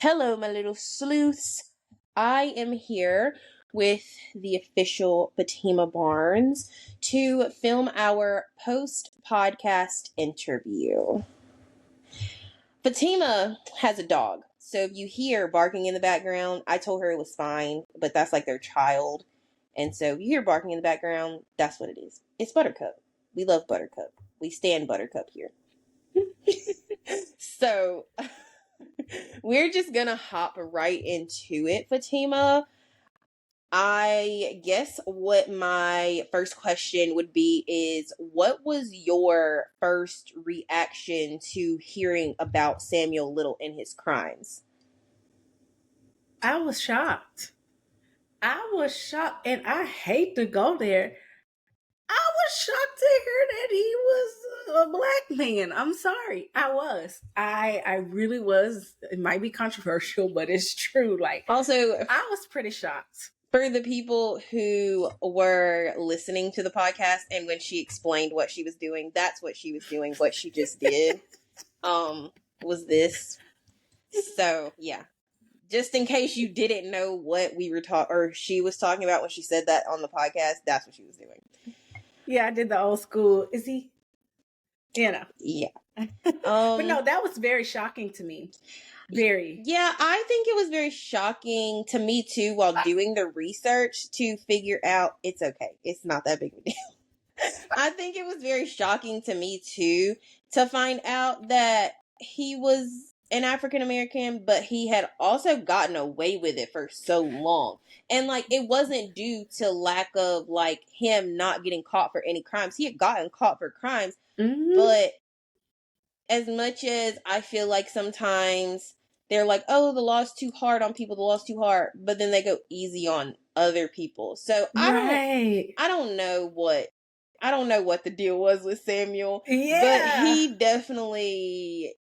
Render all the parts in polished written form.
Hello, my little sleuths. I am here with the official Fatima Barnes to film our post-podcast interview. Fatima has a dog, so if you hear barking in the background, I told her it was fine, but that's like their child. And so if you hear barking in the background, that's what it is. It's Buttercup. We love Buttercup. We stand Buttercup here. So we're just gonna hop right into it, Fatima. I guess what my first question would be is, what was your first reaction to hearing about Samuel Little and his crimes? I was shocked. And I hate to go there. I was shocked to hear that he was a black man. I'm sorry. I really was. It might be controversial, but it's true. Like, Also, I was pretty shocked. for the people who were listening to the podcast and when she explained what she was doing, that's what she was doing. What she just did was this. So, yeah. Just in case you didn't know what we were she was talking about when she said that on the podcast, that's what she was doing. Yeah, I did the old school. Is he? Yeah. But no, that was very shocking to me. Very. Yeah, I think it was very shocking to me too while doing the research to figure out it's okay. It's not that big of a deal. I think it was very shocking to me too to find out that he was an African American, but he had also gotten away with it for so long. And like, it wasn't due to lack of like him not getting caught for any crimes. He had gotten caught for crimes, but as much as I feel like sometimes they're like, oh, the law's too hard on people, the law's too hard, but then they go easy on other people. So I don't know what the deal was with Samuel. Yeah. But he definitely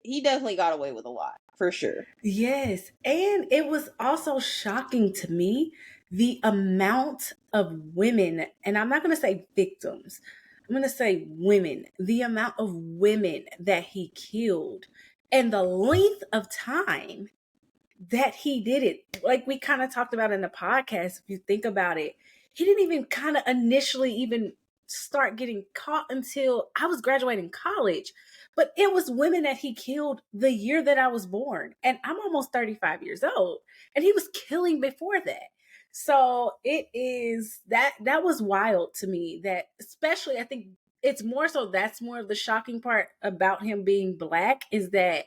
got away with a lot, for sure. Yes. And it was also shocking to me the amount of women, and I'm not going to say victims, I'm going to say women, the amount of women that he killed and the length of time that he did it. Like we kind of talked about in the podcast, if you think about it, he didn't even kind of initially even start getting caught until I was graduating college. But it was women that he killed the year that I was born. And I'm almost 35 years old. And he was killing before that. So it is that was wild to me, that especially I think it's more so that's more of the shocking part about him being black, is that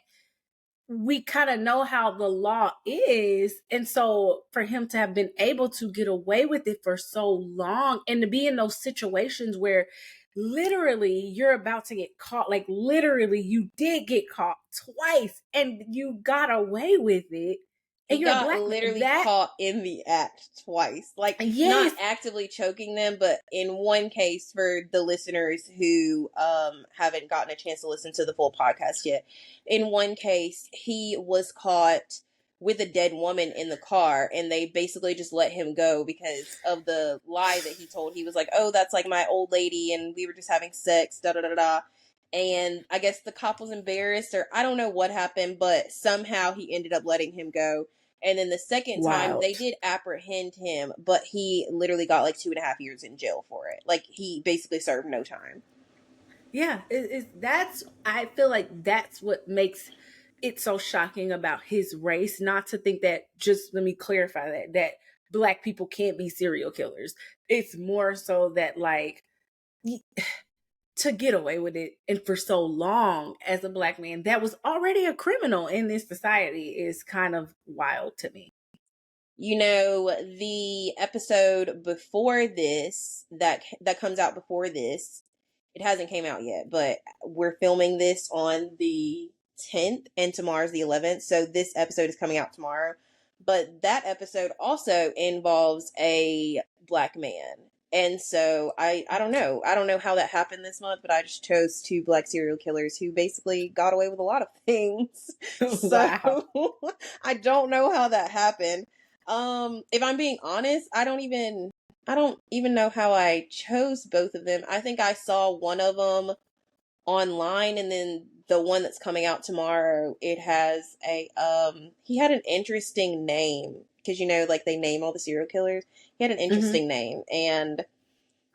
we kind of know how the law is. And so for him to have been able to get away with it for so long and to be in those situations where literally you're about to get caught, like literally you did get caught twice and you got away with it. And he got literally caught in the act twice. Like, yes, not actively choking them, but in one case, for the listeners who haven't gotten a chance to listen to the full podcast yet, in one case, he was caught with a dead woman in the car, and they basically just let him go because of the lie that he told. He was like, oh, that's like my old lady, and we were just having sex, da-da-da-da. And I guess the cop was embarrassed, or I don't know what happened, but somehow he ended up letting him go. And then the second time, they did apprehend him, but he literally got like 2.5 years in jail for it. Like, he basically served no time. Yeah, I feel like that's what makes it so shocking about his race. Not to think that, just let me clarify that black people can't be serial killers. It's more so that, like, to get away with it and for so long as a black man that was already a criminal in this society is kind of wild to me. You know, the episode before this that comes out before this, it hasn't came out yet, but we're filming this on the 10th and tomorrow's the 11th. So this episode is coming out tomorrow. But that episode also involves a black man. And so I don't know. I don't know how that happened this month, but I just chose 2 black serial killers who basically got away with a lot of things. So wow. I don't know how that happened. If I'm being honest, I don't even know how I chose both of them. I think I saw one of them online, and then the one that's coming out tomorrow, it has a he had an interesting name, because like they name all the serial killers. He had an interesting name, and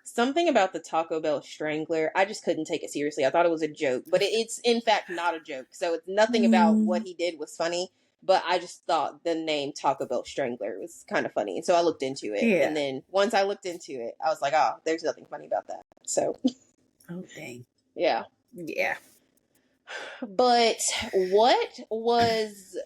something about the Taco Bell Strangler, I just couldn't take it seriously. I thought it was a joke, but it's in fact not a joke. So it's nothing about what he did was funny, but I just thought the name Taco Bell Strangler was kind of funny. So I looked into it. Yeah. And then once I looked into it, I was like, oh, there's nothing funny about that. So. Oh, dang. Yeah. Yeah. But what was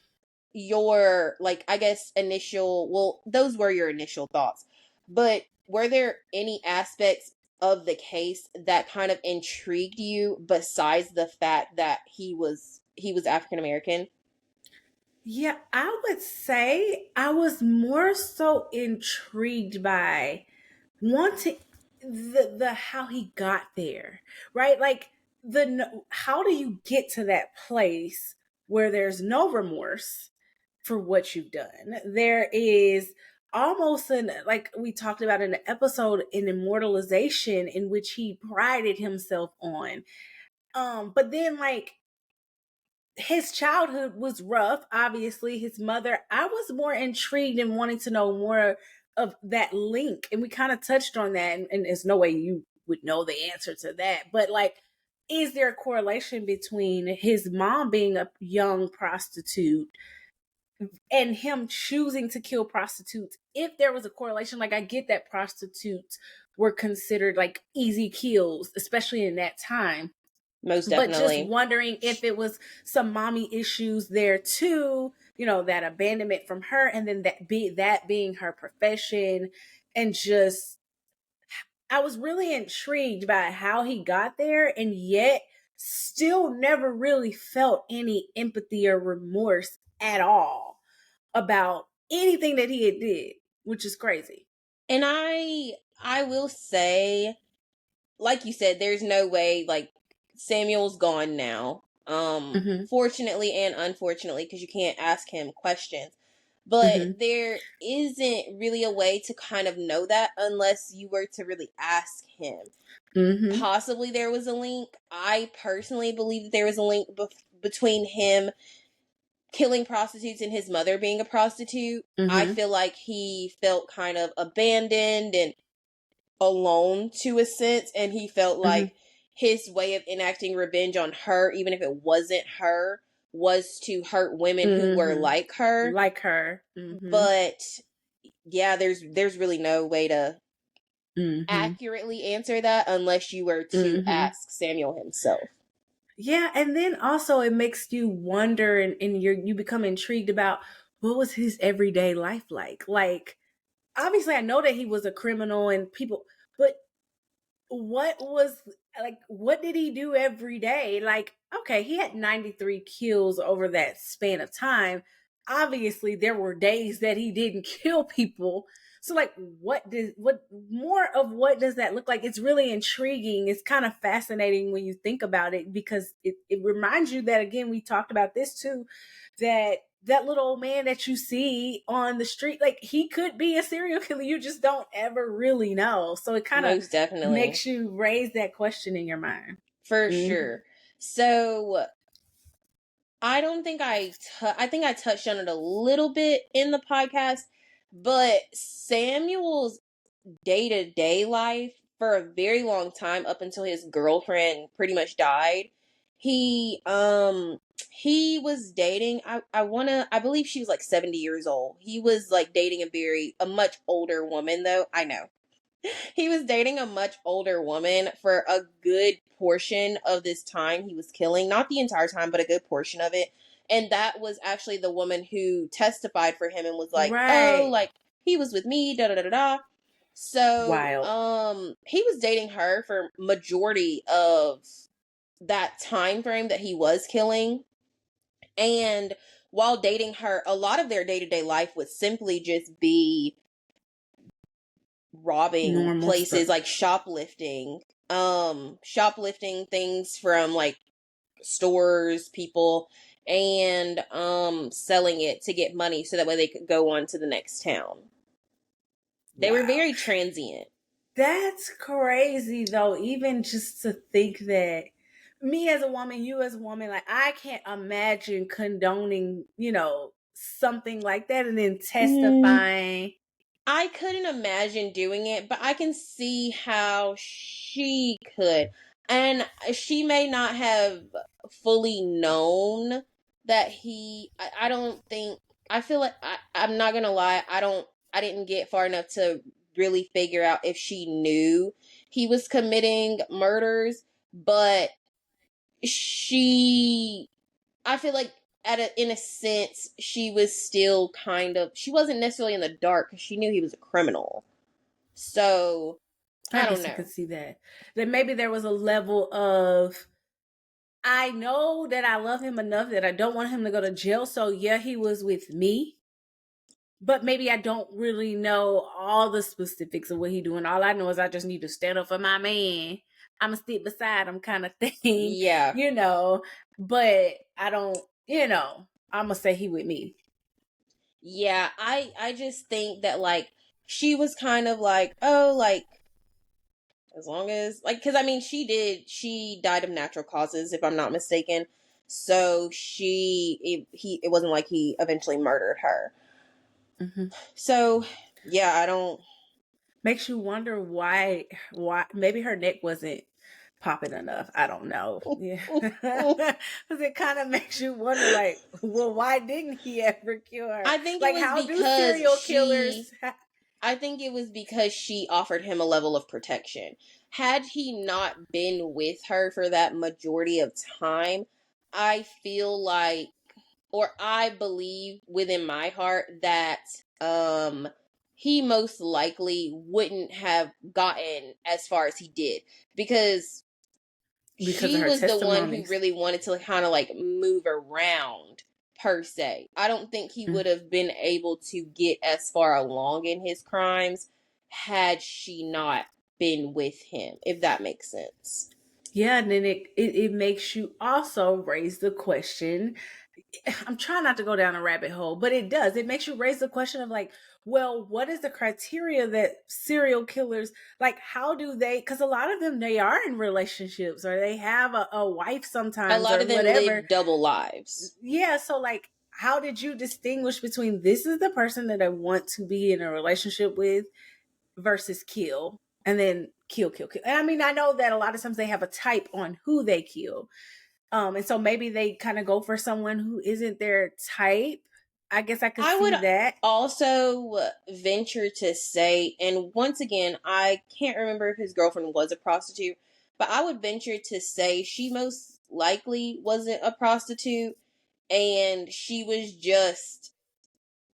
your, like, I guess those were your initial thoughts, but were there any aspects of the case that kind of intrigued you besides the fact that he was African American? Yeah, I would say I was more so intrigued by wanting the how he got there, right? Like how do you get to that place where there's no remorse for what you've done? There is almost like we talked about in the episode, an immortalization in which he prided himself on. But then like his childhood was rough. Obviously, his mother, I was more intrigued and wanting to know more of that link. And we kind of touched on that. And there's no way you would know the answer to that. But like, is there a correlation between his mom being a young prostitute and him choosing to kill prostitutes? If there was a correlation, like I get that prostitutes were considered like easy kills, especially in that time. Most But just definitely. wondering if it was some mommy issues there too, that abandonment from her, and then that being her profession. And just I was really intrigued by how he got there, and yet still never really felt any empathy or remorse at all about anything that he had did, which is crazy. And I will say, like you said, there's no way, like, Samuel's gone now. Mm-hmm. Fortunately and unfortunately, because you can't ask him questions. But Mm-hmm. there isn't really a way to kind of know that unless you were to really ask him. Mm-hmm. Possibly there was a link. I personally believe that there was a link between him killing prostitutes and his mother being a prostitute. I Mm-hmm. feel like he felt kind of abandoned and alone to a sense, and he felt Mm-hmm. like his way of enacting revenge on her, even if it wasn't her, was to hurt women who were Mm-hmm. like her. Like her. Mm-hmm. But yeah, there's really no way to Mm-hmm. accurately answer that unless you were to Mm-hmm. ask Samuel himself. Yeah, and then also it makes you wonder, and you become intrigued about what was his everyday life like. Like, obviously, I know that he was a criminal and people, but what did he do every day? Like, okay, he had 93 kills over that span of time. Obviously, there were days that he didn't kill people. So like what does that look like? It's really intriguing. It's kind of fascinating when you think about it, because it reminds you that, again, we talked about this too, that little old man that you see on the street, like he could be a serial killer. You just don't ever really know. So it kind of Most definitely. makes you raise that question in your mind. For Mm-hmm. sure. So I don't think I think I touched on it a little bit in the podcast, but Samuel's day-to-day life for a very long time, up until his girlfriend pretty much died, he was dating, I believe she was like 70 years old. He was like dating a much older woman, though. I know. He was dating a much older woman for a good portion of this time he was killing. Not the entire time, but a good portion of it. And that was actually the woman who testified for him and was like, oh, Right. like, he was with me, da da da da da. So, Wild. he was dating her for majority of that time frame that he was killing. And while dating her, a lot of their day-to-day life would simply just be robbing Normal stuff. places, like shoplifting things from like stores, people, and selling it to get money so that way they could go on to the next town. They were Wow. very transient. That's crazy though, even just to think that, me as a woman, you as a woman, like I can't imagine condoning, something like that and then Mm, testifying. I couldn't imagine doing it, but I can see how she could. And she may not have fully known that I don't think, I feel like, I'm not gonna lie, I didn't get far enough to really figure out if she knew he was committing murders, but she, I feel like in a sense, she was still she wasn't necessarily in the dark because she knew he was a criminal. So, I I don't guess I know. could see that. That maybe there was a level of, I know that I love him enough that I don't want him to go to jail. So yeah, he was with me, but maybe I don't really know all the specifics of what he doing. All I know is I just need to stand up for my man. I'ma stick beside him kind of thing, Yeah. you know. But I don't, I'ma say he with me. Yeah, I just think that like she was kind of like, oh, like as long as like cuz I mean she died of natural causes if I'm not mistaken. So it wasn't like he eventually murdered her. Mm-hmm. So, yeah, I don't. Makes you wonder why maybe her neck wasn't popping enough. I don't know. Yeah. Because it kind of makes you wonder, like, well, why didn't he ever kill her? I think it Like, was how do because serial killers I think it was because she offered him a level of protection. Had he not been with her for that majority of time, I feel like, or I believe within my heart that he most likely wouldn't have gotten as far as he did because because of she her was the one who testimonies? really wanted to kind of like move around per se. I don't think he Mm. would have been able to get as far along in his crimes had she not been with him, if that makes sense. Yeah, and then it makes you also raise the question. I'm trying not to go down a rabbit hole, but it does. It makes you raise the question of like, well, what is the criteria that serial killers like? How do they? Because a lot of them they are in relationships or they have a wife A sometimes lot or of them whatever. live double lives. Yeah, so like, how did you distinguish between this is the person that I want to be in a relationship with versus kill, and then kill? And I mean, I know that a lot of times they have a type on who they kill, and so maybe they kind of go for someone who isn't their type. I guess I could I would see that. also venture to say, and once again, I can't remember if his girlfriend was a prostitute, but I would venture to say she most likely wasn't a prostitute and she was just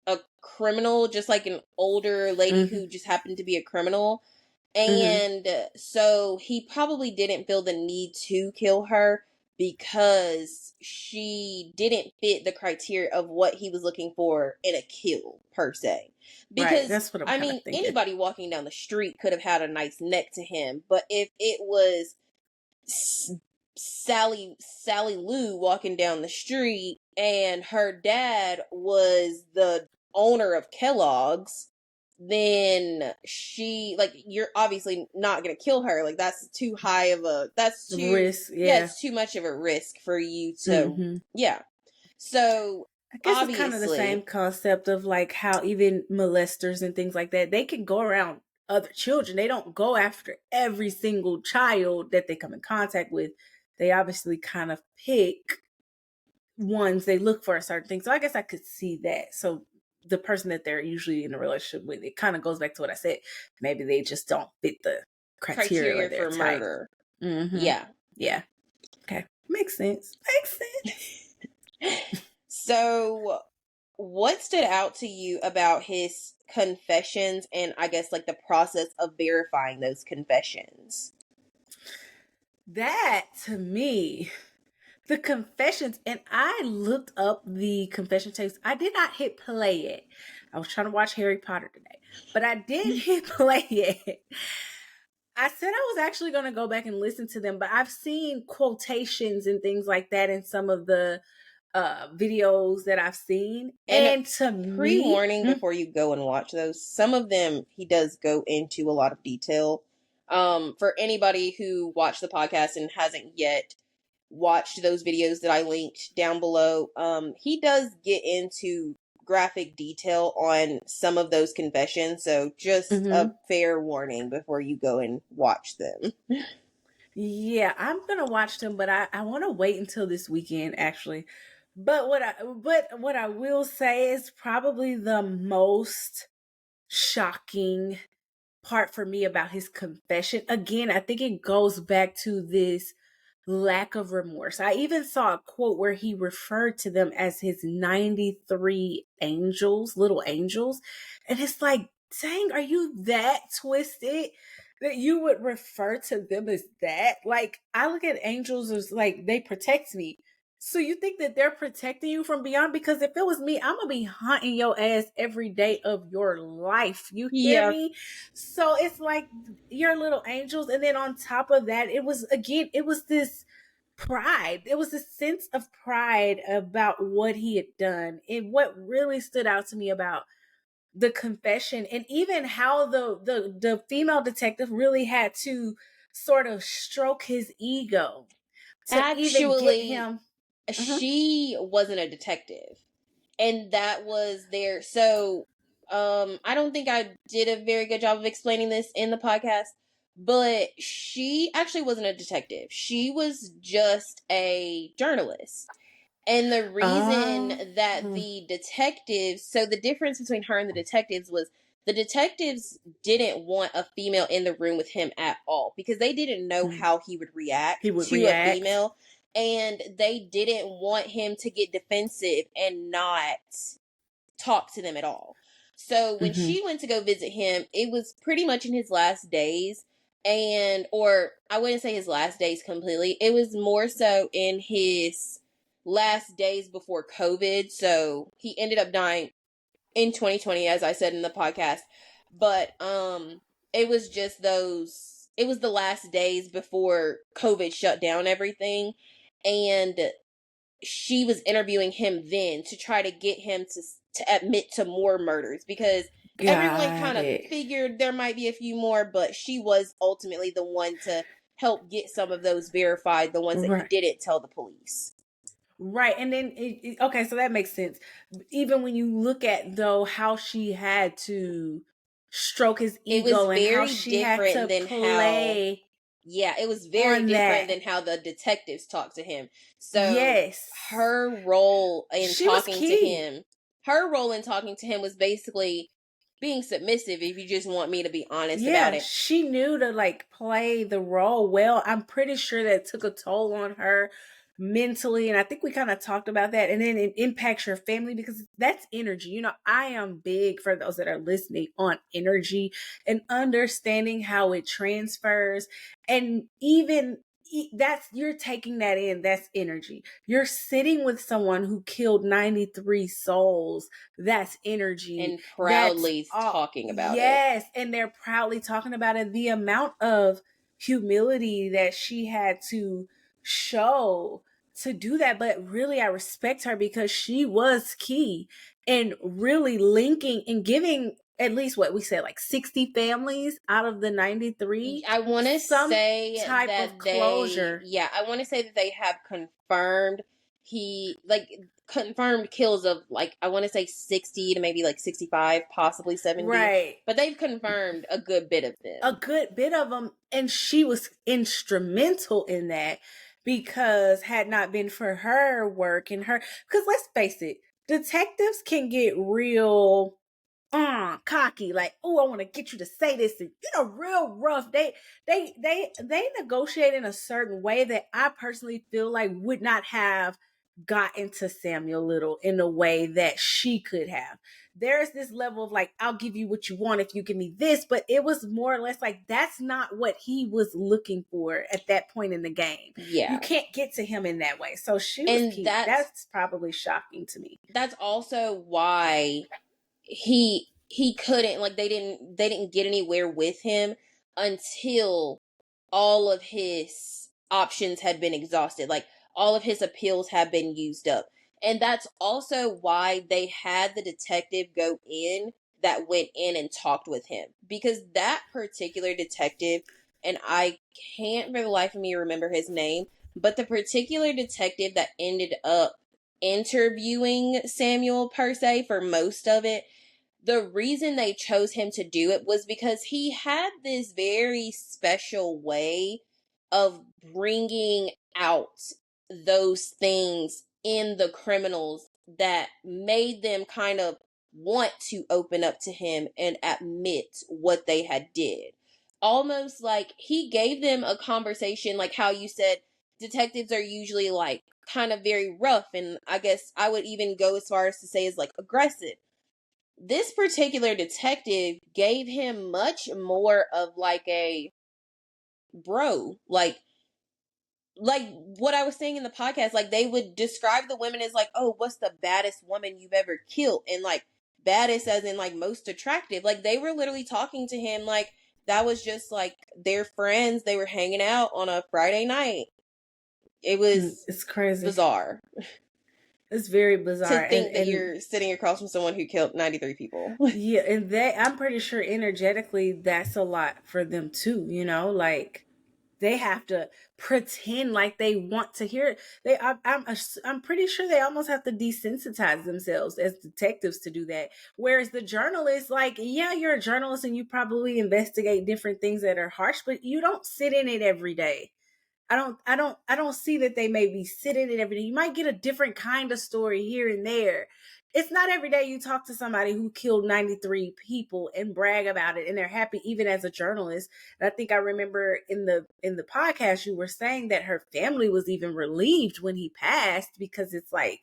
a criminal, just like an older lady Mm-hmm. who just happened to be a criminal. Mm-hmm. And so he probably didn't feel the need to kill her because she didn't fit the criteria of what he was looking for in a kill, per se. Right. Because, That's what I'm I kind of mean, thinking. anybody walking down the street could have had a nice neck to him, but if it was Sally Lou walking down the street and her dad was the owner of Kellogg's, then she like you're obviously not gonna kill her. Like that's too high of a that's too Risk. yeah, Yeah. it's too much of a risk for you to Mm-hmm. yeah. So I guess it's kind of the same obviously concept of like how even molesters and things like that, they can go around other children. They don't go after every single child that they come in contact with. They obviously kind of pick ones they look for a certain thing. So I guess I could see that. So the person that they're usually in a relationship with, it kind of goes back to what I said. Maybe they just don't fit the criteria or criteria their for type. murder. Mm-hmm. Yeah. Yeah. Okay. Makes sense. Makes sense. So, what stood out to you about his confessions and I guess like the process of verifying those confessions? That to me, the confessions, and I looked up the confession tapes. I did not hit play it. I was trying to watch Harry Potter today, but I didn't hit play it. I said I was actually going to go back and listen to them, but I've seen quotations and things like that in some of the videos that I've seen. And And to me, pre-warning before you go and watch those, some of them he does go into a lot of detail. For anybody who watched the podcast and hasn't yet watched those videos that I linked down below, he does get into graphic detail on some of those confessions. So just a Mm-hmm. fair warning before you go and watch them. Yeah, I'm gonna watch them, but I want to wait until this weekend actually. But what I will say is probably the most shocking part for me about his confession. Again, I think it goes back to this lack of remorse. I even saw a quote where he referred to them as his 93 angels, little angels. And it's like, dang, are you that twisted that you would refer to them as that? Like, I look at angels as like they protect me. So you think that they're protecting you from beyond? Because if it was me, I'm gonna be haunting your ass every day of your life. You hear Yeah. me? So it's like your little angels, and then on top of that, it was this pride. It was a sense of pride about what he had done. And what really stood out to me about the confession, and even how the female detective really had to sort of stroke his ego to even get Actually, him. Mhm. she wasn't a detective. And that was their so I don't think I did a very good job of explaining this in the podcast, but she actually wasn't a detective. She was just a journalist. And the reason Oh. that the detectives, so the difference between her and the detectives was the detectives didn't want a female in the room with him at all because they didn't know Mhm. how he would react He would to a react. female. And they didn't want him to get defensive and not talk to them at all. So when Hmm. she went to go visit him, it was pretty much in his last days. And, or I wouldn't say his last days completely, it was more so in his last days before COVID. So he ended up dying in 2020, as I said in the podcast. But it was just those, it was the last days before COVID shut down everything. And she was interviewing him then to try to get him to admit to more murders because everyone Got kind of it. figured there might be a few more, but she was ultimately the one to help get some of those verified, the ones that he Right. didn't tell the police. Right. And then, okay, so that makes sense. Even when you look at, though, how she had to stroke his It was ego and how very she had different to than how, play yeah, it was very on different that. than how the detectives talked to him. So Yes. her role in She was talking to key. him, her role in talking to him was basically being submissive if you just want me to be honest about Yeah, it. she knew to like play the role well. I'm pretty sure that took a toll on her mentally. And I think we kind of talked about that. And then it impacts your family because that's energy. You know, I am big for those that are listening on energy and understanding how it transfers. And even that's, you're taking that in, that's energy. You're sitting with someone who killed 93 souls, that's energy. And That's proudly all. talking about it. Yes, and they're proudly talking about it. The amount of humility that she had to show to do that, but really I respect her because she was key in really linking and giving at least what we said, like 60 families out of the 93 I want to some say type of that they, closure. yeah, I want to say that they have confirmed he, like, confirmed kills of, like, I want to say 60 to maybe like 65, possibly 70. Right. But they've confirmed a good bit of A them. good bit of them, and she was instrumental in that, because had not been for her work and her, because let's face it, detectives can get real cocky, like, oh, I want to get you to say this, and real rough. They negotiate in a certain way that I personally feel like would not have gotten to Samuel Little in a way that she could have. There's this level of like, I'll give you what you want if you give me this, but it was more or less like that's not what he was looking for at that point in the game. You Yeah. can't get to him in that way. So she was And key. That's probably shocking to me. that's also why he couldn't, like, they didn't get anywhere with him until all of his options had been exhausted, like all of his appeals had been used up. And that's also why they had the detective go in that went in and talked with him, because that particular detective, and I can't for the life of me remember his name, But the particular detective that ended up interviewing Samuel, per se, for most of it, the reason they chose him to do it was because he had this very special way of bringing out those things in the criminals that made them kind of want to open up to him and admit what they had did. Almost like he gave them a conversation, like how you said detectives are usually like kind of very rough, and I guess I would even go as far as to say is like aggressive. This particular detective gave him much more of like a bro, like what I was saying in the podcast, like they would describe the women as like, oh, what's the baddest woman you've ever killed? And like baddest as in like most attractive. Like they were literally talking to him like that was just like their friends. They were hanging out on a Friday night. It was It's crazy. bizarre It's very to bizarre. think that And you're sitting across from someone who killed 93 people. yeah, and I'm pretty sure energetically that's a lot for them too, you know, like they have to pretend like they want to hear it. I'm pretty sure they almost have to desensitize themselves as detectives to do that. Whereas the journalists, like, yeah, you're a journalist and you probably investigate different things that are harsh, but you don't sit in it every day. I don't see that they may be sitting in every day. You might get a different kind of story here and there. It's not every day you talk to somebody who killed 93 people and brag about it and they're happy even as a journalist. And I think I remember in the podcast you were saying that her family was even relieved when he passed because it's like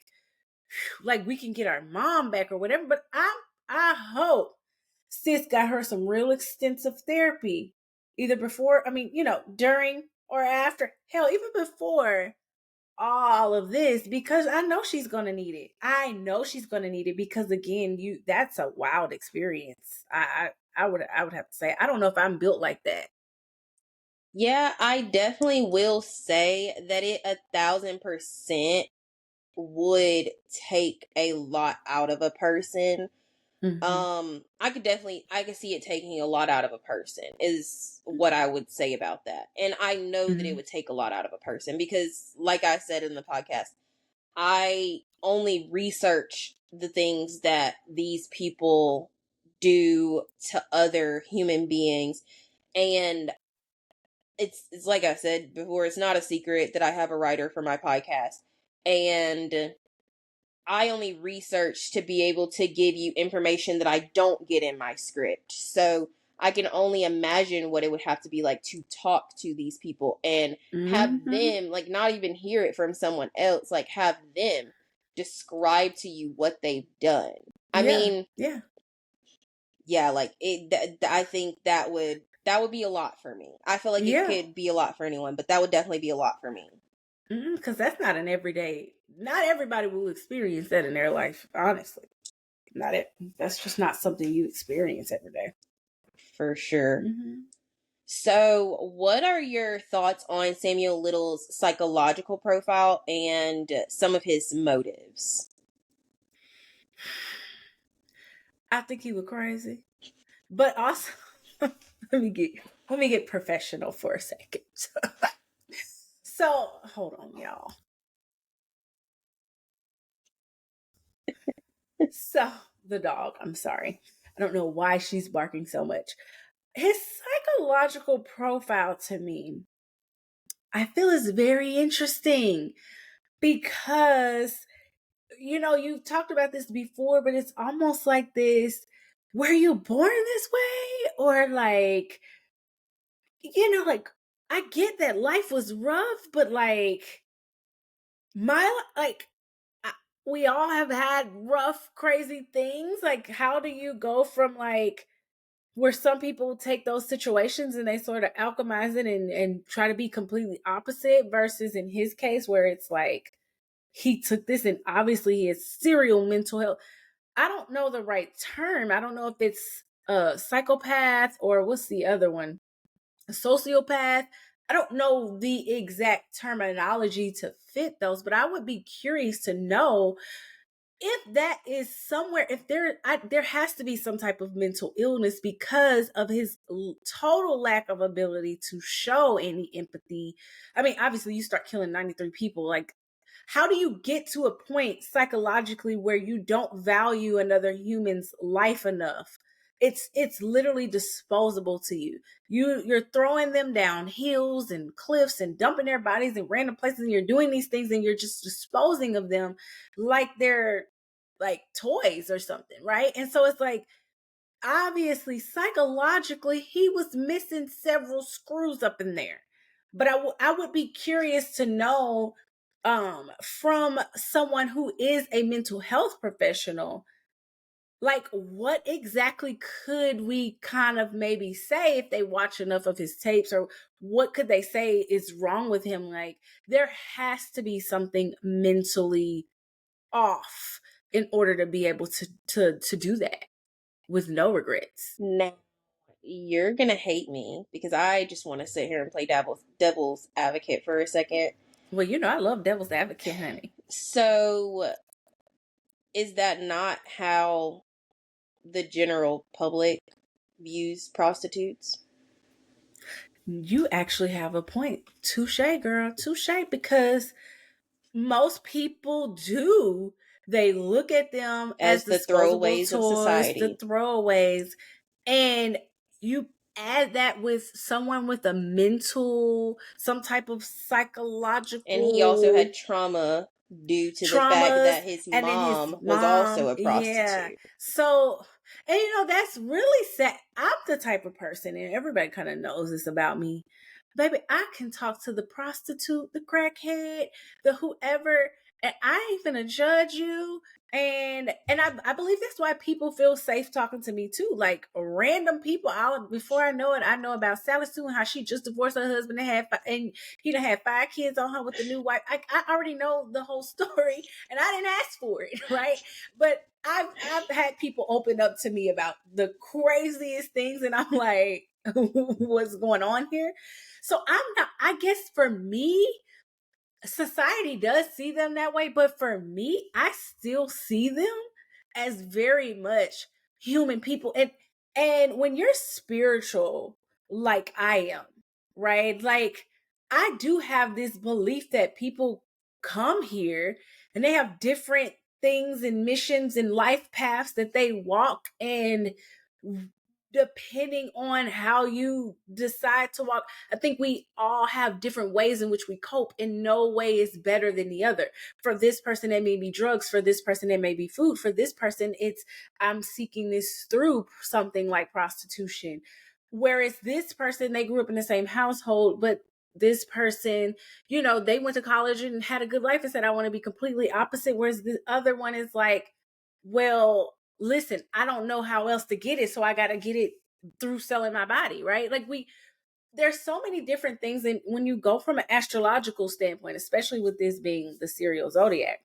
we can get our mom back or whatever. But I hope sis got her some real extensive therapy, either before, I mean, during or after. Hell, even before all of this, because I know she's gonna need it. I know she's gonna need it because again, that's a wild experience. I would have to say I don't know if I'm built like that. Yeah, I definitely will say that it 1,000% would take a lot out of a person. Mm-hmm. I could see it taking a lot out of a person is what I would say about that. And I know that it Mm-hmm. would take a lot out of a person because like I said in the podcast, I only research the things that these people do to other human beings, and it's like I said before, it's not a secret that I have a writer for my podcast, and I only research to be able to give you information that I don't get in my script. So I can only imagine what it would have to be like to talk to these people and have Mm-hmm. them, like, not even hear it from someone else, like, have them describe to you what they've done. I Yeah. mean, Yeah. yeah, like, I think that would be a lot for me. I feel like it Yeah. could be a lot for anyone, but that would definitely be a lot for me. Because that's not an everyday. Not everybody will experience that in their life. Honestly, not it. That's just not something you experience every day. For sure. Mm-hmm. So, what are your thoughts on Samuel Little's psychological profile and some of his motives? I think he was crazy, but also let me get professional for a second. So hold on, y'all. So the dog. I'm sorry. I don't know why she's barking so much. His psychological profile to me, I feel is very interesting because you've talked about this before, but it's almost like this: were you born this way? Or like I get that life was rough, but like my like I, we all have had rough, crazy things. Like, how do you go from like where some people take those situations and they sort of alchemize it and try to be completely opposite versus in his case where it's like he took this and obviously he has serial mental health. I don't know the right term. I don't know if it's a psychopath or what's the other one? A sociopath. I don't know the exact terminology to fit those, but I would be curious to know if that is somewhere, if there has to be some type of mental illness because of his total lack of ability to show any empathy. I mean, obviously you start killing 93 people, like how do you get to a point psychologically where you don't value another human's life enough? It's literally disposable to you. You're throwing them down hills and cliffs and dumping their bodies in random places, and you're doing these things and you're just disposing of them like they're like toys or something, right? And so it's like, obviously psychologically he was missing several screws up in there. But I would be curious to know, from someone who is a mental health professional, like what exactly could we kind of maybe say if they watch enough of his tapes, or what could they say is wrong with him? Like there has to be something mentally off in order to be able to do that with no regrets. Now, you're gonna hate me because I just want to sit here and play devil's advocate for a second. Well, I love devil's advocate, honey. So, is that not how the general public views prostitutes? You actually have a point. Touche, girl. Touche, because most people do. They look at them as As the disposable throwaways of toys, the society. throwaways. And you add that with someone with a mental, some type of And he also psychological had trauma due to the fact traumas, that his and then his mom was also mom, a yeah. prostitute. So, and that's really sad. I'm the type of person, and everybody kind of knows this about me, baby. I can talk to the prostitute, the crackhead, the whoever, and I ain't gonna judge you. And I believe that's why people feel safe talking to me too. Like random people, before I know it, I know about Sally Sue and how she just divorced her husband and he done had 5 kids on her with the new wife. I already know the whole story, and I didn't ask for it, right? But I've had people open up to me about the craziest things, and I'm like, what's going on here? So I'm not. I guess for me, society does see them that way, but for me, I still see them as very much human people. And when you're spiritual like I am, right? Like I do have this belief that people come here and they have different things and missions and life paths that they walk, and depending on how you decide to walk, I think we all have different ways in which we cope, and no way is better than the other. For this person, it may be drugs. For this person, it may be food. For this person, it's I'm seeking this through something like prostitution. Whereas this person, they grew up in the same household, but this person, they went to college and had a good life and said, I want to be completely opposite. Whereas the other one is like, well, listen, I don't know how else to get it, so I got to get it through selling my body, right? Like there's so many different things. And when you go from an astrological standpoint, especially with this being the serial zodiac,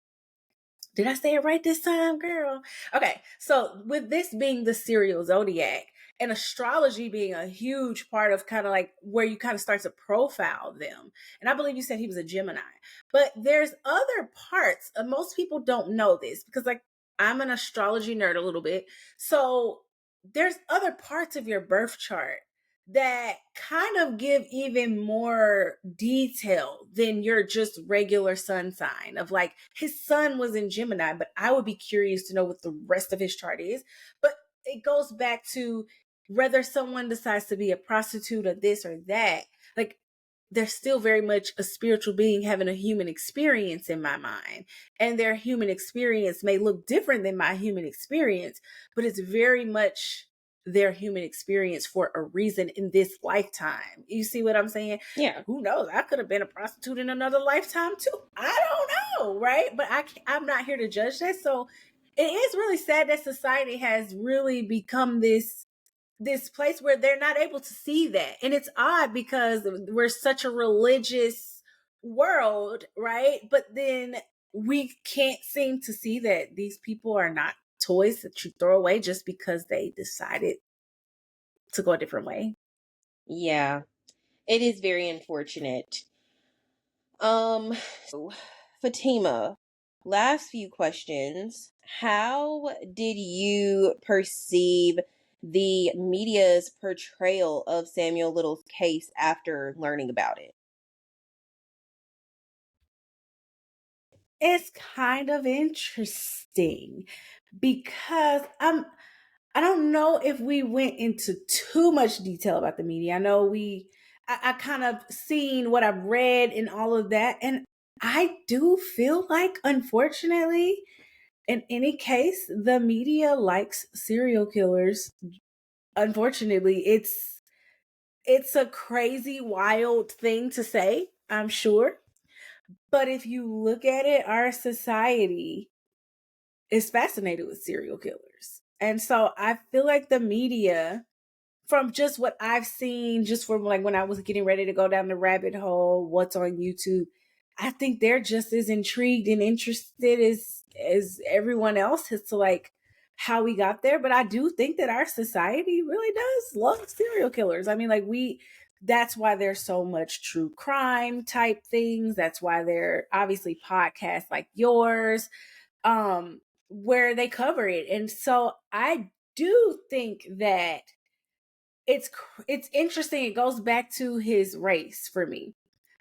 did I say it right this time, girl? Okay, so with this being the serial zodiac and astrology being a huge part of kind of like where you kind of start to profile them, and I believe you said he was a Gemini, but there's other parts. Most people don't know this because, like, I'm an astrology nerd a little bit. So there's other parts of your birth chart that kind of give even more detail than your just regular sun sign of like his sun was in Gemini, but I would be curious to know what the rest of his chart is. But it goes back to whether someone decides to be a prostitute or this or that, like they're still very much a spiritual being having a human experience in my mind. And their human experience may look different than my human experience, but it's very much their human experience for a reason in this lifetime. You see what I'm saying? Yeah. Who knows? I could have been a prostitute in another lifetime too. I don't know, right? But I'm not here to judge that. So it is really sad that society has really become this place where they're not able to see that. And it's odd because we're such a religious world, right? But then we can't seem to see that these people are not toys that you throw away just because they decided to go a different way. Yeah. It is very unfortunate. So Fatima, last few questions. How did you perceive the media's portrayal of Samuel Little's case after learning about it? It's kind of interesting because I don't know if we went into too much detail about the media. I know I kind of seen what I've read and all of that. And I do feel like, unfortunately, in any case, the media likes serial killers. Unfortunately, it's a crazy, wild thing to say, I'm sure. But if you look at it, our society is fascinated with serial killers. And so I feel like the media, from just what I've seen, just from like when I was getting ready to go down the rabbit hole, what's on YouTube, I think they're just as intrigued and interested as everyone else as to like how we got there. But I do think that our society really does love serial killers. I mean, like that's why there's so much true crime type things. That's why there obviously podcasts like yours, where they cover it. And so I do think that it's it's interesting. It goes back to his race for me.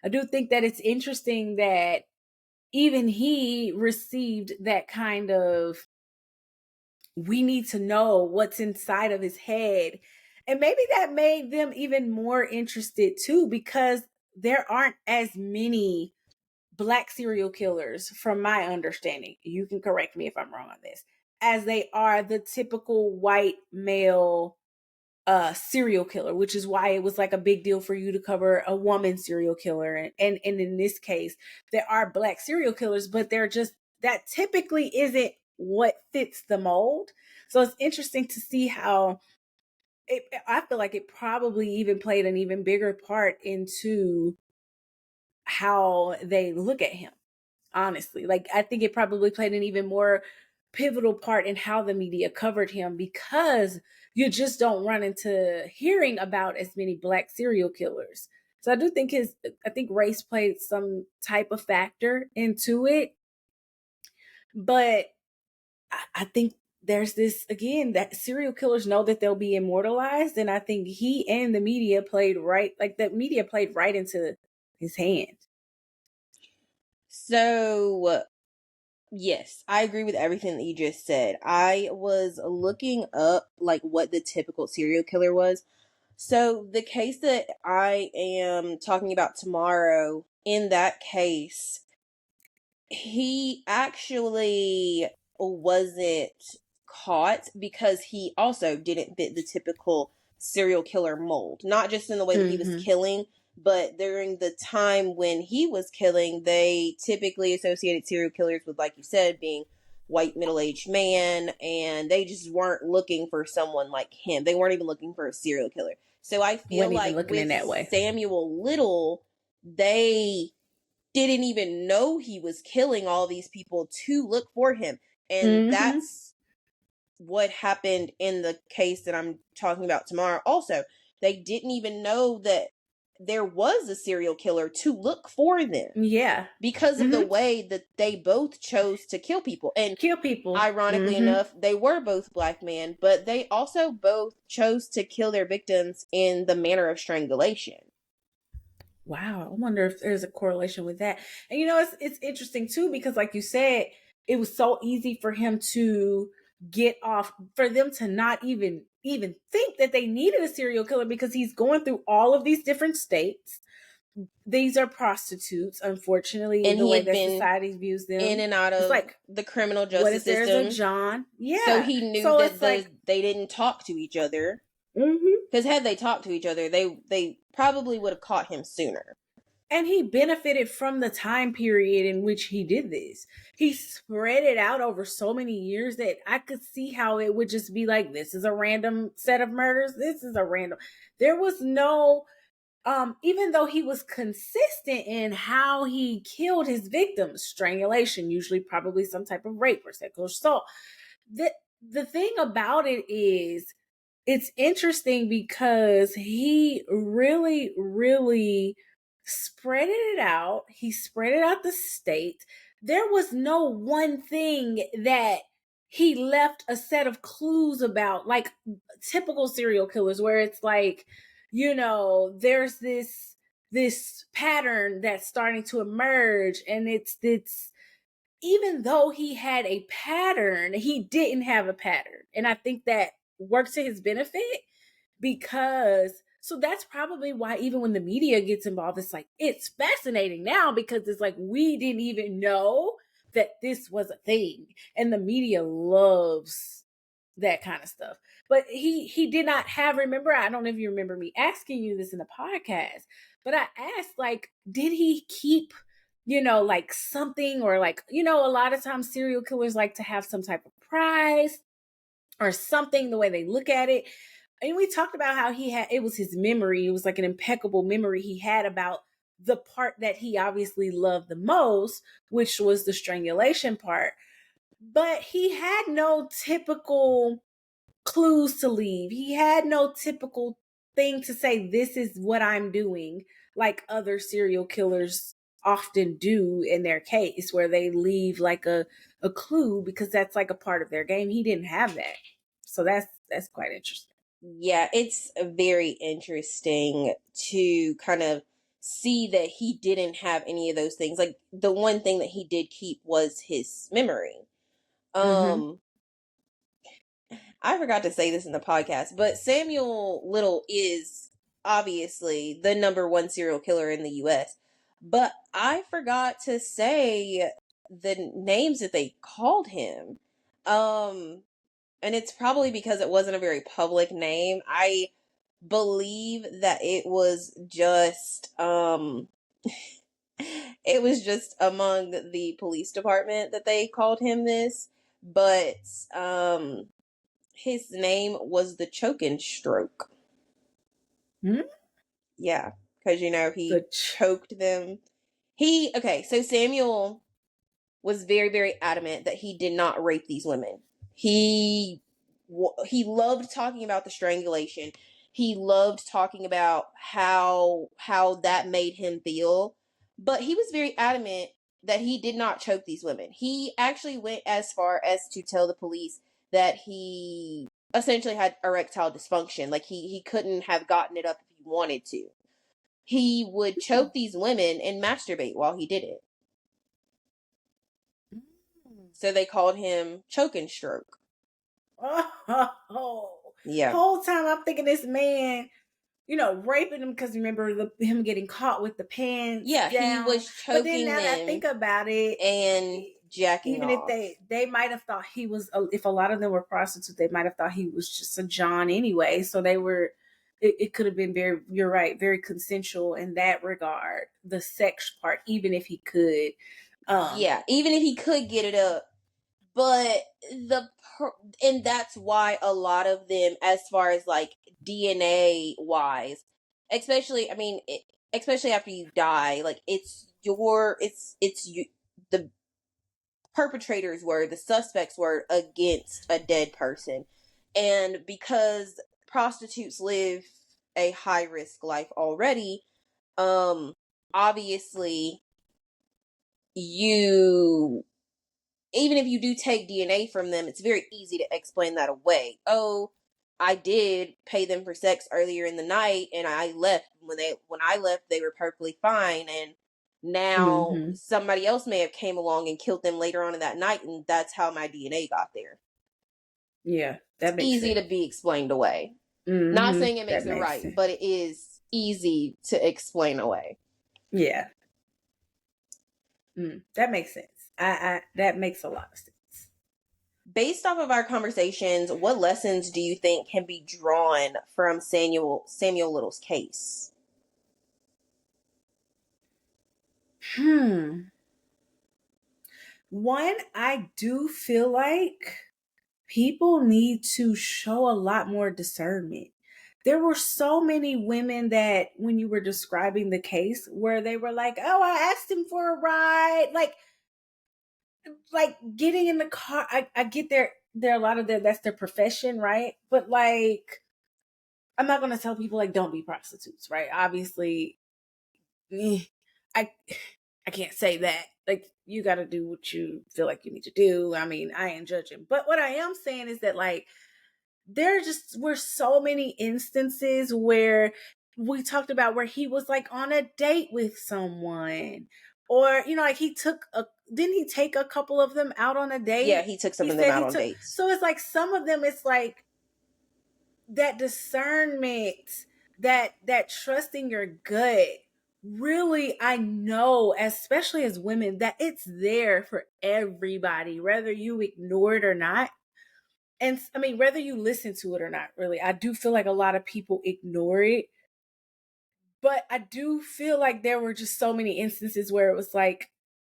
I do think that it's interesting that even he received that kind of, we need to know what's inside of his head. And maybe that made them even more interested too, because there aren't as many Black serial killers, from my understanding. You can correct me if I'm wrong on this, as they are the typical white male serial killer, which is why it was like a big deal for you to cover a woman serial killer. And in this case, there are Black serial killers, but they're just, that typically isn't what fits the mold. So it's interesting to see how I feel like it probably even played an even bigger part into how they look at him. Honestly, like I think it probably played an even more pivotal part in how the media covered him, because you just don't run into hearing about as many Black serial killers. So I do think I think race played some type of factor into it. But I think there's this, again, that serial killers know that they'll be immortalized. And I think he and the media played right, like the media played right into his hand. So, yes, I agree with everything that you just said. I was looking up like what the typical serial killer was. So, the case that I am talking about tomorrow, in that case, he actually wasn't caught because he also didn't fit the typical serial killer mold. Not just in the way that he was Mm-hmm. killing, but during the time when he was killing, they typically associated serial killers with, like you said, being white middle-aged man, and they just weren't looking for someone like him. They weren't even looking for a serial killer. So I feel Wasn't even like looking in with that way. Samuel Little, they didn't even know he was killing all these people to look for him. And Mm-hmm. that's what happened in the case that I'm talking about tomorrow. Also, they didn't even know that there was a serial killer to look for them Yeah. because of the Mm-hmm. way that they both chose to kill people. And Kill people. ironically Mm-hmm. enough, they were both Black men, but they also both chose to kill their victims in the manner of strangulation. Wow, I wonder if there's a correlation with that. And it's interesting too, because like you said, it was so easy for him to get off, for them to not even think that they needed a serial killer, because he's going through all of these different states. These are prostitutes, unfortunately, And the he way had that been society views in them. and out It's of like, the criminal what justice if there's a system. John? So Yeah. he knew So that it's like, they didn't talk to each other. mm-hmm. Because had they talked to each other, they probably would have caught him sooner. And he benefited from the time period in which he did this. He spread it out over so many years that I could see how it would just be like, this is a random set of murders. This is a random. There was no, even though he was consistent in how he killed his victims, strangulation, usually probably some type of rape or sexual assault. The, the thing about it is, it's interesting because he really, really spread it out. He spread it out the state. There was no one thing that he left a set of clues about, like, typical serial killers where it's like, there's this pattern that's starting to emerge, and it's even though he had a pattern, he didn't have a pattern. And I think that works to his benefit, because so that's probably why even when the media gets involved, it's fascinating now, because it's like, we didn't even know that this was a thing. And the media loves that kind of stuff. But he did not have, remember, I don't know if you remember me asking you this in the podcast, but I asked, like, did he keep, like something, or like, a lot of times serial killers like to have some type of prize or something, the way they look at it. And we talked about how it was his memory. It was like an impeccable memory he had about the part that he obviously loved the most, which was the strangulation part. But he had no typical clues to leave. He had no typical thing to say, this is what I'm doing, like other serial killers often do in their case, where they leave like a clue, because that's like a part of their game. He didn't have that. So that's quite interesting. Yeah, it's very interesting to kind of see that he didn't have any of those things. Like, the one thing that he did keep was his memory. Mm-hmm. I forgot to say this in the podcast, but Samuel Little is obviously the number one serial killer in the US. But I forgot to say the names that they called him. And it's probably because it wasn't a very public name. I believe that it was just it was just among the police department that they called him this, but his name was the choking stroke. Hmm? Yeah, because he choked them. So Samuel was very, very adamant that he did not rape these women. He loved talking about the strangulation. He loved talking about how that made him feel, but he was very adamant that he did not choke these women. He actually went as far as to tell the police that he essentially had erectile dysfunction. Like, he couldn't have gotten it up if he wanted to. He would choke these women and masturbate while he did it. So they called him choking stroke. Oh, Yeah. Whole time I'm thinking this man, raping them, because remember him getting caught with the pants Yeah, down. he was choking But then now that I think about it, and jacking even off. if they might have thought he was, if a lot of them were prostitutes, they might have thought he was just a John anyway. So they were, it could have been very, you're right, very consensual in that regard, the sex part, even if he could. Yeah, even if he could get it up. But and that's why a lot of them, as far as like DNA wise, especially, especially after you die, like, it's you, the perpetrator's word, the suspect's word against a dead person. And because prostitutes live a high risk life already, obviously, you even if you do take DNA from them, it's very easy to explain that away. Oh, I did pay them for sex earlier in the night, and I left. When I left, they were perfectly fine, and now Mm-hmm. somebody else may have came along and killed them later on in that night, and that's how my DNA got there. Yeah, It's that makes easy sense. to be explained away. Not Mm-hmm. saying it makes That it makes right, sense. but it is easy to explain away. Yeah. That makes sense. I that makes a lot of sense. Based off of our conversations, what lessons do you think can be drawn from Samuel Little's case? One, I do feel like people need to show a lot more discernment. There were so many women that, when you were describing the case, where they were like, "Oh, I asked him for a ride," like getting in the car. I get there are a lot of that's their profession, right? But like, I'm not gonna tell people like don't be prostitutes, right? Obviously, I I can't say that. like, you got to do what you feel like you need to do. I mean, I ain't judging. But what I am saying is that, like, there just were so many instances where we talked about where he was like on a date with someone, or, you know, like didn't he take a couple of them out on a date? Yeah, he took some He of them said out he on took, dates. so it's like some of them, it's like that discernment, that trusting your gut. Really, I know, especially as women, that it's there for everybody, whether you ignore it or not. And I mean, whether you listen to it or not, really, I do feel like a lot of people ignore it. But I do feel like there were just so many instances where it was like,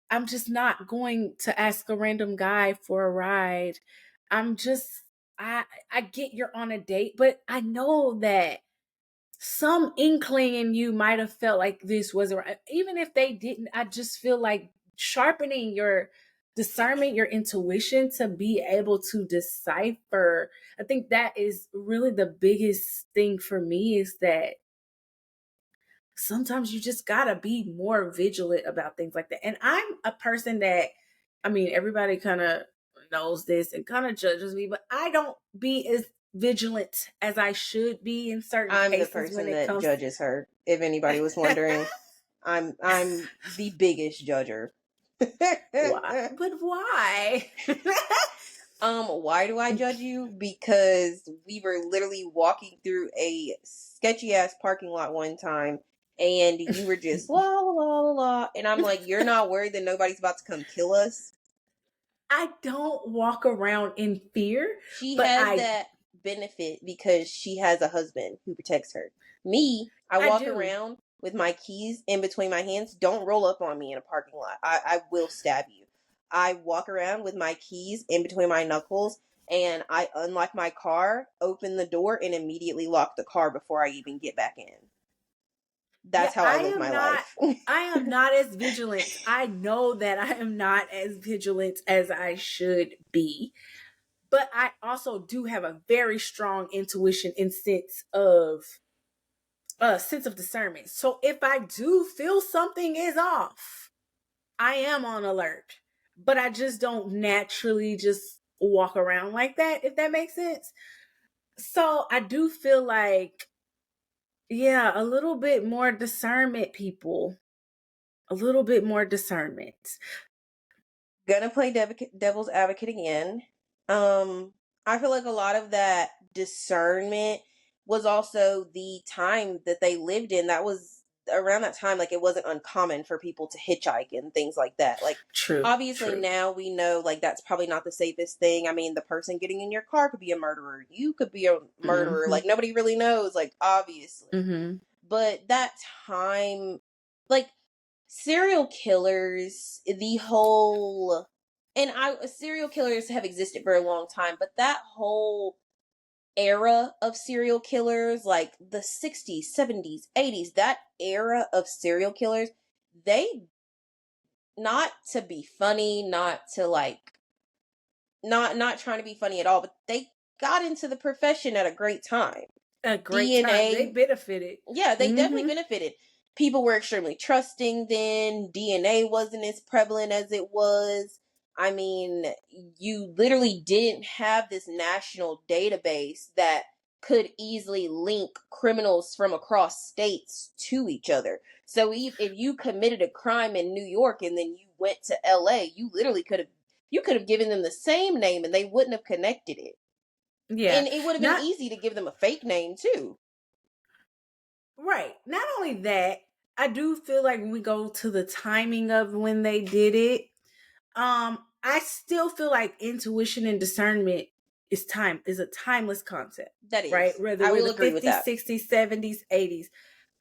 I'm just not going to ask a random guy for a ride. I'm just, I get you're on a date, but I know that some inkling in you might have felt like this wasn't right. Even if they didn't, I just feel like sharpening your discernment, your intuition to be able to decipher. I think that is really the biggest thing for me, is that sometimes you just gotta be more vigilant about things like that. And I'm a person that, I mean, everybody kind of knows this and kind of judges me, but I don't be as vigilant as I should be in certain I'm the cases when person it that comes. judges her. If anybody was wondering, I'm the biggest judger. Why? But why? Why do I judge you? Because we were literally walking through a sketchy ass parking lot one time, and you were just la la la la la, and I'm like, you're not worried that nobody's about to come kill us? I don't walk around in fear, She but has I that benefit because she has a husband who protects her. Me, I I walk do. around with my keys in between my hands. Don't roll up on me in a parking lot. I will stab you. I walk around with my keys in between my knuckles, and I unlock my car, open the door, and immediately lock the car before I even get back in. Yeah, That's how I live my life. I am not as vigilant. I know that I am not as vigilant as I should be. But I also do have a very strong intuition and sense of discernment. So if I do feel something is off, I am on alert. But I just don't naturally just walk around like that, if that makes sense. So I do feel like, yeah, a little bit more discernment, people. A little bit more discernment. Gonna play devil's advocate again. I feel like a lot of that discernment was also the time that they lived in. That was around that time, like, it wasn't uncommon for people to hitchhike and things like that. Like, True, obviously true. now we know, like, that's probably not the safest thing. I mean, the person getting in your car could be a murderer. You could be a murderer. Mm-hmm. Like, nobody really knows, like, obviously. Mm-hmm. But that time, like, serial killers, the whole, and serial killers have existed for a long time, but that whole era of serial killers, like the 60s, 70s, 80s, that era of serial killers, they, not to be funny, not to like, not trying to be funny at all, but they got into the profession at a great time. A great time. They DNA, benefited. yeah, they definitely Mm-hmm. benefited. People were extremely trusting then. DNA wasn't as prevalent as it was. I mean, you literally didn't have this national database that could easily link criminals from across states to each other. So if you committed a crime in New York and then you went to LA, you could have given them the same name and they wouldn't have connected it. Yeah. And it would have been Not easy to give them a fake name too. right. Not only that, I do feel like when we go to the timing of when they did it, I still feel like intuition and discernment is a timeless concept, That right? is. Whether I we're will the agree with 50s, that. 60s, 70s, 80s.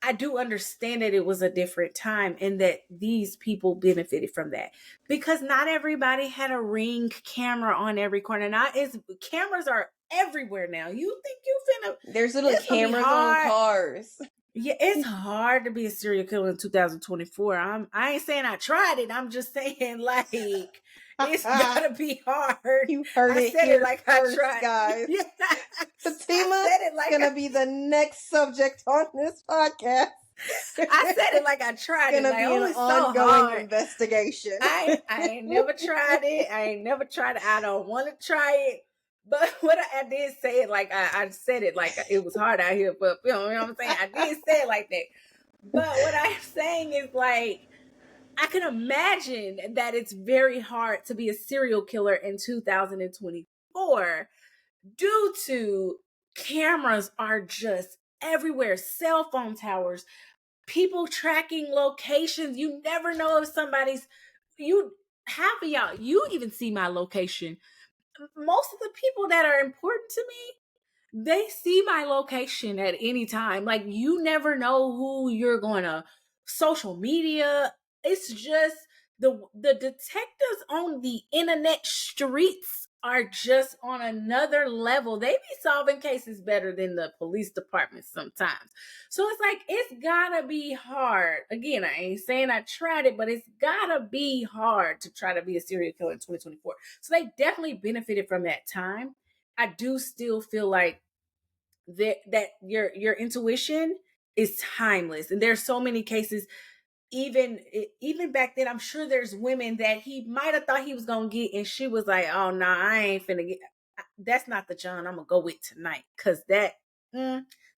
I do understand that it was a different time and that these people benefited from that, because not everybody had a Ring camera on every corner. Not as cameras are everywhere now. You think you finna? There's literally It's gonna be cameras on hard. cars. Yeah, it's hard to be a serial killer in 2024. I ain't saying I tried it. I'm just saying, like, it's gotta be hard. You heard I it said it here like I first, tried. guys. Yeah. I Fatima said it is like gonna be the next subject on this podcast. I said it like I tried it. Gonna Like, be an oh, it's so ongoing hard. investigation. I ain't never tried it. I ain't never tried it. I don't want to try it. But what I did say it like I said it like it was hard out here, but you know what I'm saying? I did say it like that. But what I'm saying is like I can imagine that it's very hard to be a serial killer in 2024 due to cameras are just everywhere, cell phone towers, people tracking locations. You never know if somebody's you half of y'all, you even see my location. Most of the people that are important to me, they see my location at any time. Like you never know who you're going to social media. It's just the detectives on the internet streets are just on another level. They be solving cases better than the police department sometimes. So it's like it's gotta be hard. Again, I ain't saying I tried it, but it's gotta be hard to try to be a serial killer in 2024. So they definitely benefited from that time. I do still feel like that your intuition is timeless, and there's so many cases. Even back then, I'm sure there's women that he might have thought he was gonna get, and she was like, "Oh no, I ain't finna get. That's not the John I'm gonna go with tonight, cause that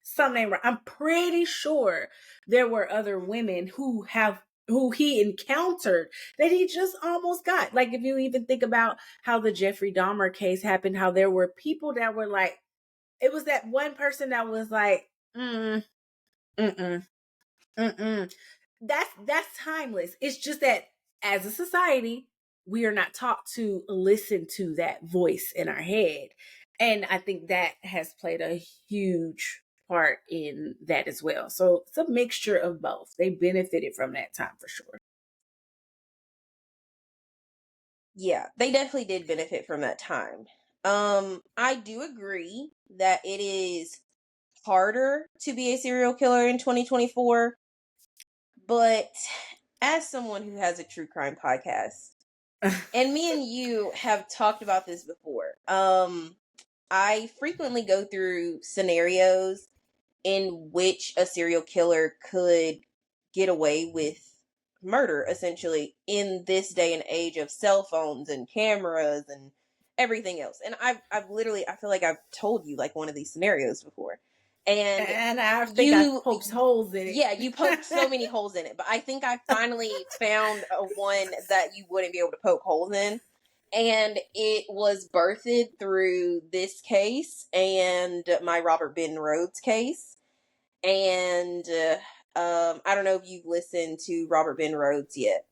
something ain't right." I'm pretty sure there were other women who he encountered that he just almost got. Like if you even think about how the Jeffrey Dahmer case happened, how there were people that were like, it was that one person that was like, mm, mm, mm. That's timeless. It's just that as a society, we are not taught to listen to that voice in our head. And I think that has played a huge part in that as well. So it's a mixture of both. They benefited from that time for sure. Yeah, they definitely did benefit from that time. I do agree that it is harder to be a serial killer in 2024, but as someone who has a true crime podcast, and me and you have talked about this before, I frequently go through scenarios in which a serial killer could get away with murder, essentially, in this day and age of cell phones and cameras and everything else. And I've literally, I feel like I've told you like one of these scenarios before. And I think I poked holes in it. Yeah, you poked so many holes in it, but I think I finally found a one that you wouldn't be able to poke holes in. And it was birthed through this case and my Robert Ben Rhodes case. And I don't know if you've listened to Robert Ben Rhodes yet,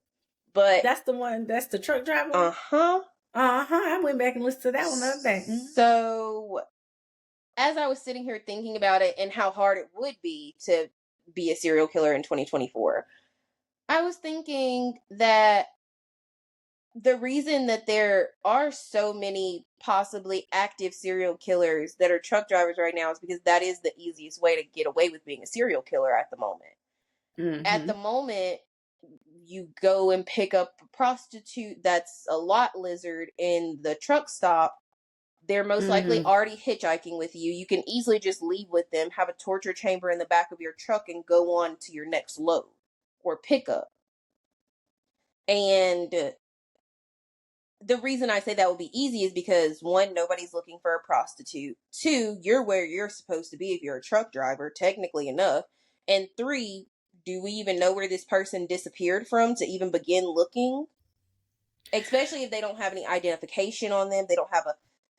but that's the one. That's the truck driver. I went back and listened to that one the other day. So, as I was sitting here thinking about it and how hard it would be to be a serial killer in 2024, I was thinking that the reason that there are so many possibly active serial killers that are truck drivers right now is because that is the easiest way to get away with being a serial killer at the moment. Mm-hmm. At the moment, you go and pick up a prostitute that's a lot lizard in the truck stop. They're most likely already hitchhiking with you. You can easily just leave with them, have a torture chamber in the back of your truck, and go on to your next load or pickup. And the reason I say that would be easy is because, one, nobody's looking for a prostitute. Two, you're where you're supposed to be if you're a truck driver, technically enough. And three, do we even know where this person disappeared from to even begin looking? Especially if they don't have any identification on them. They don't have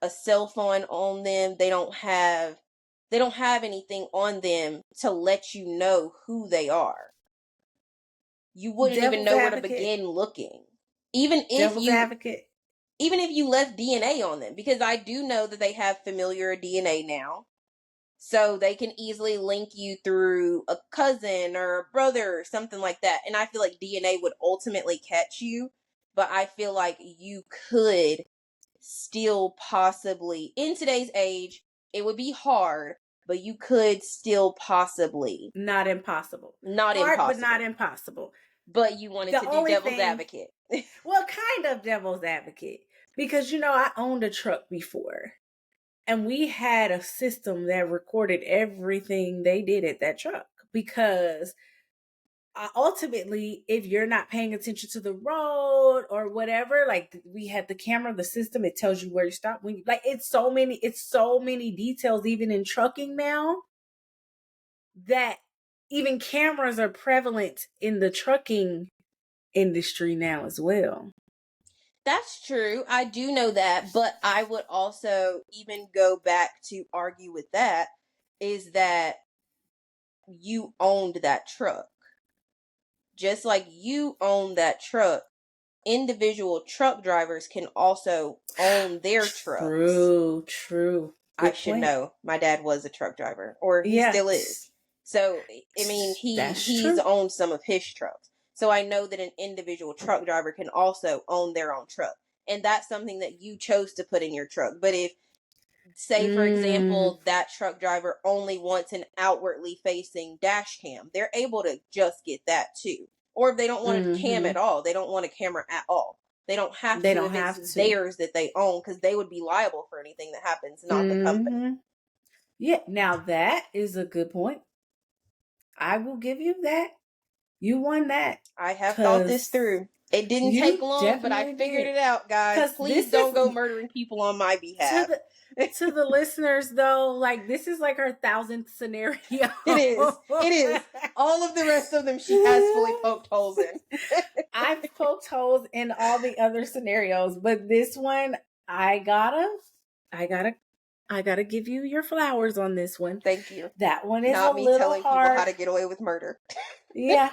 a cell phone on them. They don't have anything on them to let you know who they are. You wouldn't even know where to begin looking. Even if you left DNA on them, because I do know that they have familiar DNA now. So they can easily link you through a cousin or a brother or something like that. And I feel like DNA would ultimately catch you. But I feel like you could still possibly, in today's age, it would be hard, but you could still possibly. Not impossible. Not hard, impossible. But not impossible. But you wanted to do devil's advocate. Well, kind of devil's advocate. Because, I owned a truck before. And we had a system that recorded everything they did at that truck. Because ultimately, if you're not paying attention to the road or whatever, like we had the camera, the system, it tells you where to stop. When you, like, it's so many details, even in trucking now, that even cameras are prevalent in the trucking industry now as well. That's true. I do know that, but I would also even go back to argue with that is that you owned that truck. Just like you own that truck, individual truck drivers can also own their trucks. True. I Good should point. know. My dad was a truck driver, or he Yeah, still is. So, I mean, that's he's true. owned some of his trucks. So I know that an individual truck driver can also own their own truck. And that's something that you chose to put in your truck. But if, say, for example, that truck driver only wants an outwardly facing dash cam, they're able to just get that too. Or if they don't want a cam at all, they don't want a camera at all. They don't have They to don't if it's have to. theirs that they own, because they would be liable for anything that happens, not the company. Yeah, now that is a good point. I will give you that. You won that. I have thought this Cause through. It didn't take you long, but I definitely figured did. it out, guys. Cause Please this don't is go murdering people on my to behalf. the listeners though, like this is like her 1,000th scenario. It is. It is. All of the rest of them she has fully poked holes in. I've poked holes in all the other scenarios, but this one I gotta I gotta give you your flowers on this one. Thank you. That one is a Not me little telling people how hard. to get away with murder. Yeah,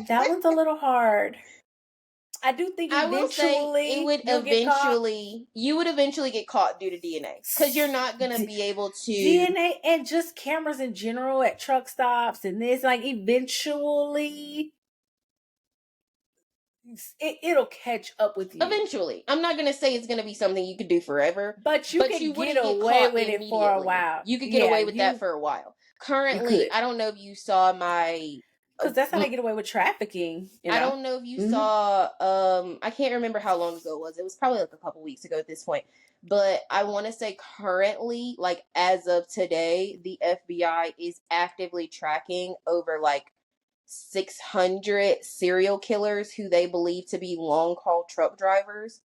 that one's a little hard. I do think I will say it eventually would you'll get caught. you would eventually get caught due to DNA, because you're not going to be able to. DNA and just cameras in general at truck stops and this, like eventually it'll catch up with you. Eventually. I'm not going to say it's going to be something you could do forever, But you you can get wouldn't get away caught with it for a immediately. while. You could get away with that for a while. You Currently, could. I don't know if you saw my. Because that's how they get away with trafficking, you know? I don't know if you saw, I can't remember how long ago it was. It was probably like a couple weeks ago at this point. But I want to say currently, like as of today, the FBI is actively tracking over like 600 serial killers who they believe to be long haul truck drivers.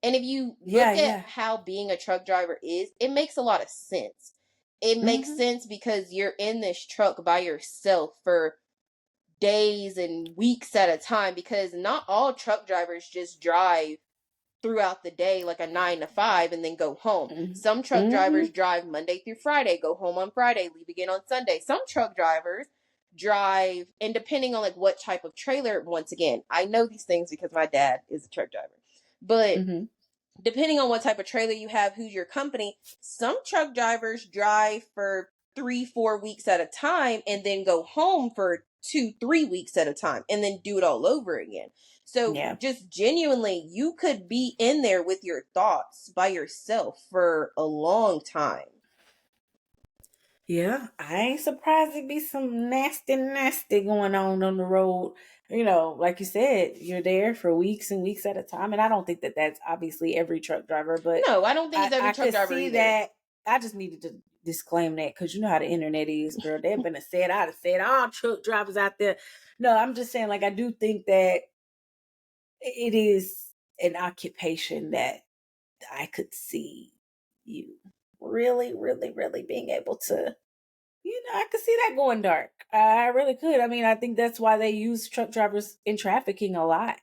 And if you look at how being a truck driver is, it makes a lot of sense. It makes sense because you're in this truck by yourself for days and weeks at a time, because not all truck drivers just drive throughout the day like a 9 to 5 and then go home. Some truck drivers drive Monday through Friday, go home on Friday, leave again on Sunday. Some truck drivers drive, and depending on like what type of trailer, once again, I know these things because my dad is a truck driver, but depending on what type of trailer you have, who's your company, some truck drivers drive for 3-4 weeks at a time and then go home for 2-3 weeks at a time and then do it all over again. So just genuinely, you could be in there with your thoughts by yourself for a long time. Yeah, I ain't surprised it be some nasty going on the road. You know, like you said, you're there for weeks and weeks at a time. And I don't think that that's obviously every truck driver, but no, I don't think it's every truck driver either. That. I just needed to disclaim that because you know how the internet is, girl. They've been said, I'd have said all truck drivers out there. No, I'm just saying, like, I do think that it is an occupation that I could see you really, really, really being able to, I could see that going dark. I really could. I mean, I think that's why they use truck drivers in trafficking a lot,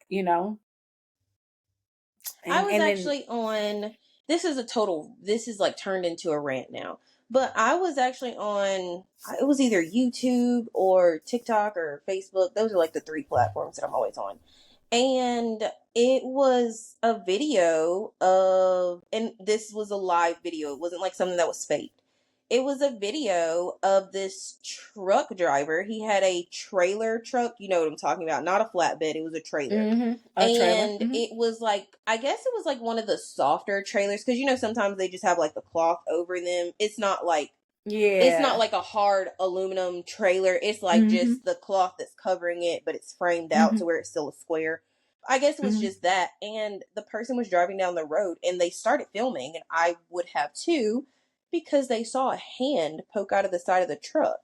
I was actually on, this is like turned into a rant now, but I was actually on, it was either YouTube or TikTok or Facebook. Those are like the 3 platforms that I'm always on. And it was a video of, and this was a live video. It wasn't like something that was faked. It was a video of this truck driver. He had a trailer truck. You know what I'm talking about. Not a flatbed. It was a trailer. It was like, I guess it was like one of the softer trailers. Because, sometimes they just have like the cloth over them. It's not like, it's not like a hard aluminum trailer. It's like just the cloth that's covering it, but it's framed out to where it's still a square. I guess it was just that. And the person was driving down the road and they started filming, and I would have too, because they saw a hand poke out of the side of the truck.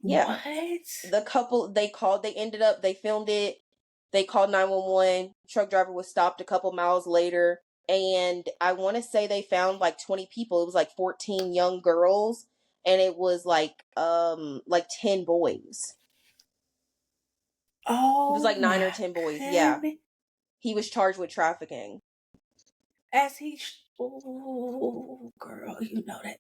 Yeah. What? The couple, they filmed it. They called 911. Truck driver was stopped a couple miles later. And I want to say they found like 20 people. It was like 14 young girls. And it was like 10 boys. It was Oh like 9 or my 10 boys. Yeah. goodness. He was charged with trafficking. Oh, girl, you know I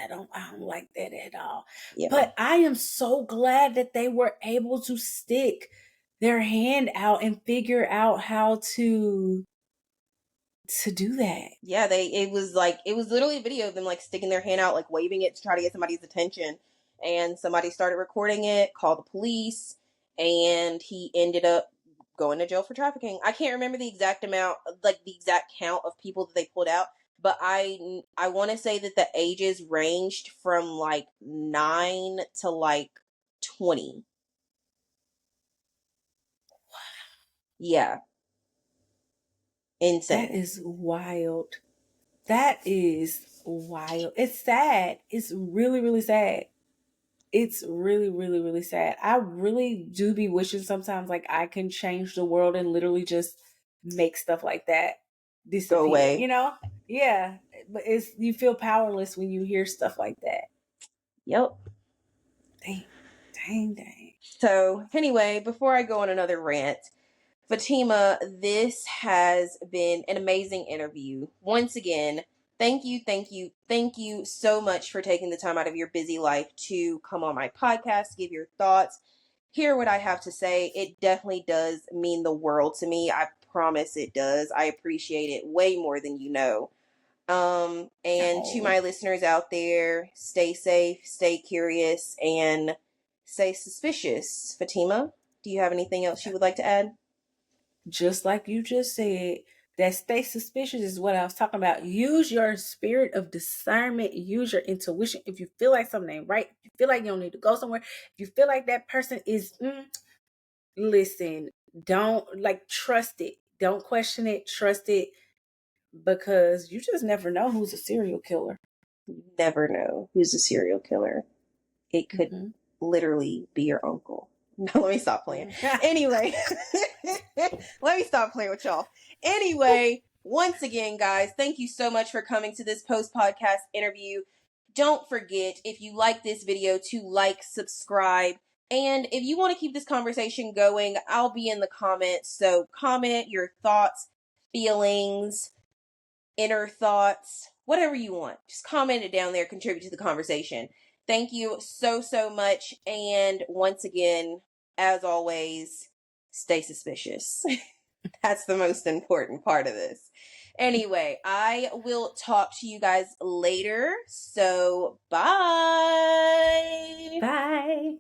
don't like that at all. Yeah. But I am so glad that they were able to stick their hand out and figure out how to do that. Yeah, it was literally a video of them like sticking their hand out, like waving it to try to get somebody's attention. And somebody started recording it, called the police, and he ended up going to jail for trafficking. I can't remember the exact amount, like the exact count of people that they pulled out, but I want to say that the ages ranged from like 9 to like 20. Yeah. That Insane. is wild. That is wild. It's sad. It's really, really sad. It's really, really, really sad. I really do be wishing sometimes like I can change the world and literally just make stuff like that Go disappear. away. Yeah. But you feel powerless when you hear stuff like that. Yep. Dang. So, anyway, before I go on another rant, Fatima, this has been an amazing interview. Once again, thank you so much for taking the time out of your busy life to come on my podcast, give your thoughts, hear what I have to say. It definitely does mean the world to me. I promise it does. I appreciate it way more than you know. And to Oh, my listeners out there, stay safe, stay curious, and stay suspicious. Fatima, do you have anything else you would like to add? just like you just said, that stay suspicious is what I was talking about. Use your spirit of discernment, use your intuition. If you feel like something ain't right, if you feel like you don't need to go somewhere, if you feel like that person is, listen, don't trust it. Don't question it, trust it, because you just never know who's a serial killer. You never know who's a serial killer. It could literally be your uncle. No, let me stop playing. Anyway, let me stop playing with y'all. Anyway, once again, guys, thank you so much for coming to this post-podcast interview. Don't forget, if you like this video, to like, subscribe, and if you want to keep this conversation going, I'll be in the comments. So comment your thoughts, feelings, inner thoughts, whatever you want. Just comment it down there, contribute to the conversation. Thank you so much. And once again, as always, stay suspicious. That's the most important part of this. Anyway, I will talk to you guys later. So, bye. Bye.